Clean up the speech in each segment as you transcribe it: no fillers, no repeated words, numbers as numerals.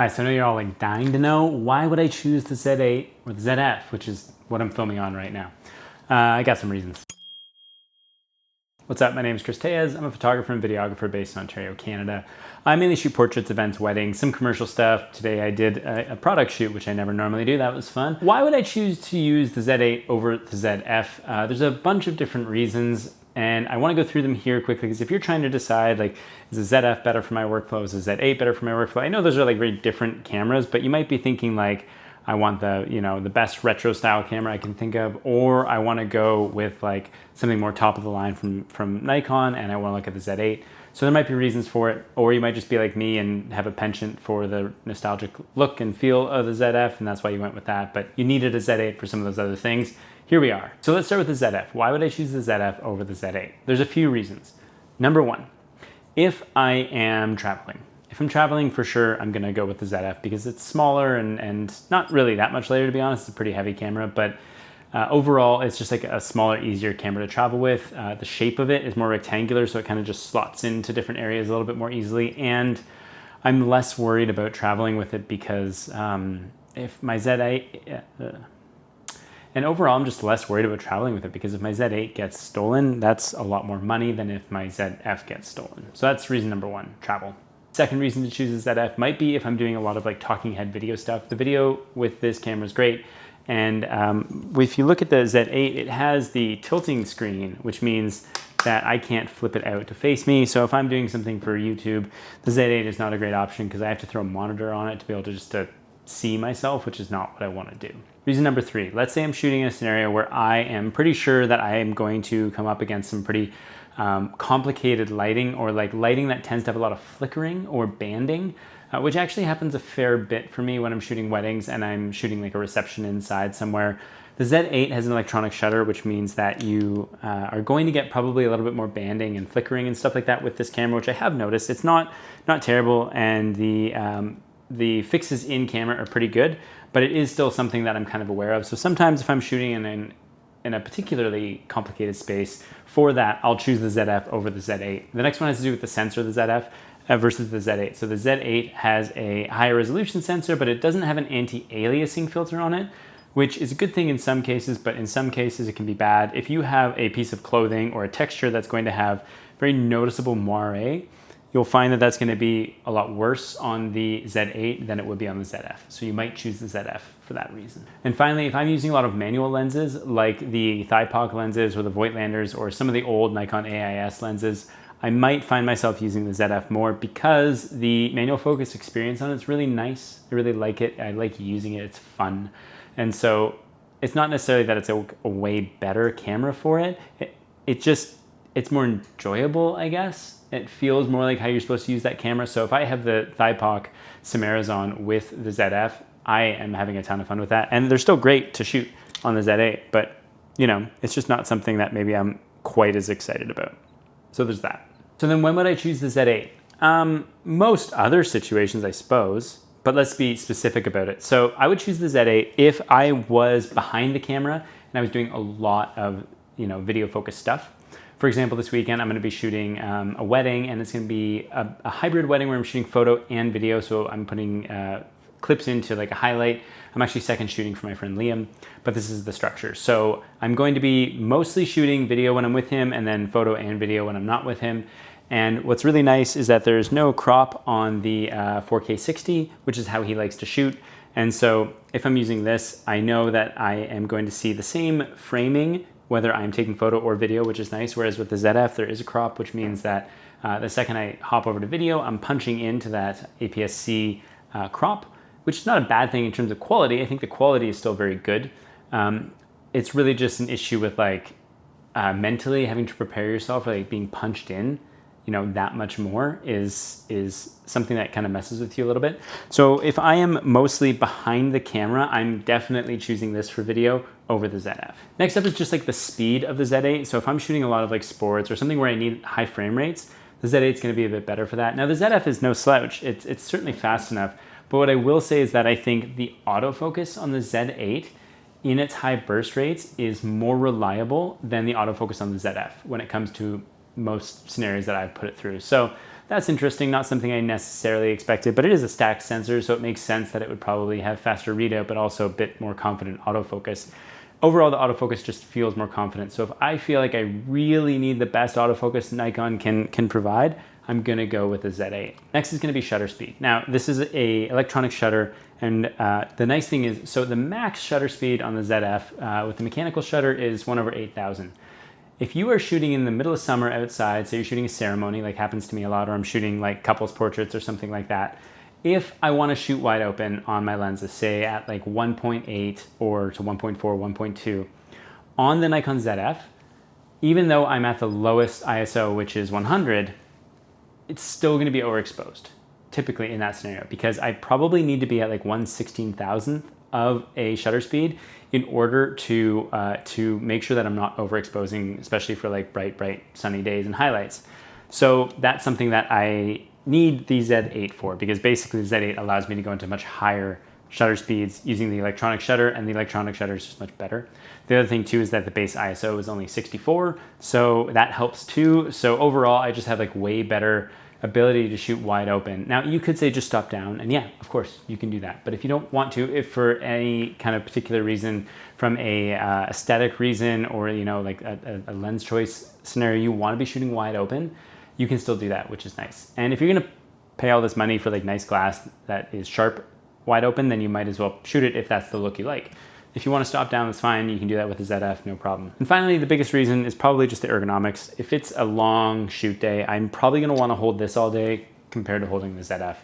All right, so I know you're all like dying to know, why would I choose the Z8 or the ZF, which is what I'm filming on right now. I got some reasons. What's up, my name is Chris Tejas. I'm a photographer and videographer based in Ontario, Canada. I mainly shoot portraits, events, weddings, some commercial stuff. Today I did a product shoot, which I never normally do. That was fun. Why would I choose to use the Z8 over the ZF? There's a bunch of different reasons, and I want to go through them here quickly, because if you're trying to decide, like, is the ZF better for my workflow? Is the Z8 better for my workflow? I know those are like very different cameras, but you might be thinking like, I want the, the best retro style camera I can think of, or I want to go with like something more top of the line from Nikon, and I want to look at the Z8. So there might be reasons for it, or you might just be like me and have a penchant for the nostalgic look and feel of the ZF, and that's why you went with that. But you needed a Z8 for some of those other things. Here we are. So let's start with the ZF. Why would I choose the ZF over the Z8? There's a few reasons. Number one, if I am traveling. If I'm traveling, for sure, I'm gonna go with the ZF because it's smaller and not really that much lighter, to be honest. It's a pretty heavy camera, but overall, it's just like a smaller, easier camera to travel with. The shape of it is more rectangular, so it kind of just slots into different areas a little bit more easily. And I'm less worried about traveling with it because if my Z8, and overall, I'm just less worried about traveling with it because if my Z8 gets stolen, that's a lot more money than if my ZF gets stolen. So that's reason number one, travel. Second reason to choose the ZF might be if I'm doing a lot of like talking head video stuff. The video with this camera is great. And if you look at the Z8, it has the tilting screen, which means that I can't flip it out to face me. So if I'm doing something for YouTube, the Z8 is not a great option because I have to throw a monitor on it to be able to just see myself, which is not what I want to do. Reason number three, let's say I'm shooting in a scenario where I am pretty sure that I am going to come up against some pretty complicated lighting, or like lighting that tends to have a lot of flickering or banding, which actually happens a fair bit for me when I'm shooting weddings and I'm shooting like a reception inside somewhere. The Z8 has an electronic shutter, which means that you are going to get probably a little bit more banding and flickering and stuff like that with this camera, which I have noticed. It's not terrible, and the fixes in camera are pretty good, but it is still something that I'm kind of aware of. So sometimes if I'm shooting in a particularly complicated space, for that, I'll choose the ZF over the Z8. The next one has to do with the sensor of the ZF versus the Z8. So the Z8 has a higher resolution sensor, but it doesn't have an anti-aliasing filter on it, which is a good thing in some cases, but in some cases it can be bad. If you have a piece of clothing or a texture that's going to have very noticeable moire, you'll find that that's going to be a lot worse on the Z8 than it would be on the ZF. So you might choose the ZF for that reason. And finally, if I'm using a lot of manual lenses, like the Thighpoc lenses or the Voigtlanders or some of the old Nikon AIS lenses, I might find myself using the ZF more because the manual focus experience on it's really nice. I really like it. I like using it. It's fun. And so it's not necessarily that it's a way better camera for it. It's more enjoyable, I guess. It feels more like how you're supposed to use that camera. So if I have the Thighpoc Samaras on with the ZF, I am having a ton of fun with that. And they're still great to shoot on the Z8, but it's just not something that maybe I'm quite as excited about. So there's that. So then when would I choose the Z8? Most other situations, I suppose, but let's be specific about it. So I would choose the Z8 if I was behind the camera and I was doing a lot of video focused stuff. For example, this weekend I'm going to be shooting a wedding, and it's going to be a hybrid wedding where I'm shooting photo and video. So I'm putting clips into like a highlight. I'm actually second shooting for my friend Liam, but this is the structure. So I'm going to be mostly shooting video when I'm with him, and then photo and video when I'm not with him. And what's really nice is that there's no crop on the 4K 60, which is how he likes to shoot. And so if I'm using this, I know that I am going to see the same framing whether I'm taking photo or video, which is nice. Whereas with the ZF, there is a crop, which means that the second I hop over to video, I'm punching into that APS-C crop, which is not a bad thing in terms of quality. I think the quality is still very good. It's really just an issue with like mentally having to prepare yourself for like being punched in, that much more is something that kind of messes with you a little bit. So if I am mostly behind the camera, I'm definitely choosing this for video over the ZF. Next up is just like the speed of the Z8. So if I'm shooting a lot of like sports or something where I need high frame rates, the Z8 is going to be a bit better for that. Now the ZF is no slouch. It's certainly fast enough. But what I will say is that I think the autofocus on the Z8 in its high burst rates is more reliable than the autofocus on the ZF when it comes to most scenarios that I've put it through. So That's interesting, not something I necessarily expected, but it is a stacked sensor, so it makes sense that it would probably have faster readout, but also a bit more confident autofocus. Overall, the autofocus just feels more confident. So if I feel like I really need the best autofocus Nikon can provide, I'm gonna go with the Z8. Next is gonna be shutter speed. Now, this is a electronic shutter, and the nice thing is, so the max shutter speed on the ZF with the mechanical shutter is 1/8,000. If you are shooting in the middle of summer outside, say you're shooting a ceremony, like happens to me a lot, or I'm shooting like couples portraits or something like that, if I want to shoot wide open on my lenses, say at like 1.8 or to 1.4, 1.2, on the Nikon ZF, even though I'm at the lowest ISO, which is 100, it's still going to be overexposed, typically in that scenario, because I probably need to be at like 1/16,000th of a shutter speed in order to make sure that I'm not overexposing, especially for like bright sunny days and highlights. So that's something that I need the Z8 for, because basically the Z8 allows me to go into much higher shutter speeds using the electronic shutter, and the electronic shutter is just much better. The other thing too is that the base ISO is only 64, so that helps too. So overall, I just have like way better ability to shoot wide open. Now you could say just stop down, and yeah, of course you can do that. But if you don't want to, if for any kind of particular reason, from a aesthetic reason, or like a lens choice scenario, you want to be shooting wide open, you can still do that, which is nice. And if you're gonna pay all this money for like nice glass that is sharp wide open, then you might as well shoot it if that's the look you like. If you want to stop down, that's fine. You can do that with the ZF, no problem. And finally, the biggest reason is probably just the ergonomics. If it's a long shoot day, I'm probably going to want to hold this all day compared to holding the ZF.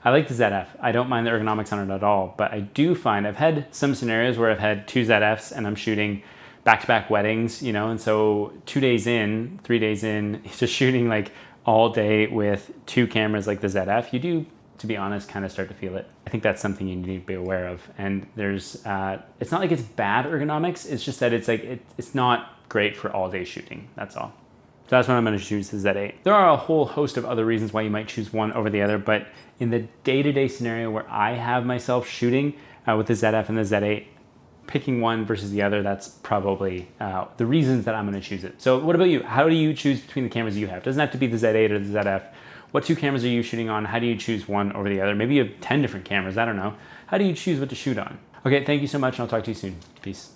I like the ZF. I don't mind the ergonomics on it at all, but I do find I've had some scenarios where I've had two ZFs and I'm shooting back-to-back weddings, and so 2 days in, 3 days in, just shooting like all day with two cameras like the ZF, you do, to be honest, kind of start to feel it. I think that's something you need to be aware of. And there's, it's not like it's bad ergonomics, it's just that it's like, it's not great for all day shooting, that's all. So that's why I'm gonna choose the Z8. There are a whole host of other reasons why you might choose one over the other, but in the day-to-day scenario where I have myself shooting with the ZF and the Z8, picking one versus the other, that's probably the reasons that I'm gonna choose it. So what about you? How do you choose between the cameras you have? It doesn't have to be the Z8 or the ZF. What two cameras are you shooting on? How do you choose one over the other? Maybe you have 10 different cameras, I don't know. How do you choose what to shoot on? Okay, thank you so much, and I'll talk to you soon. Peace.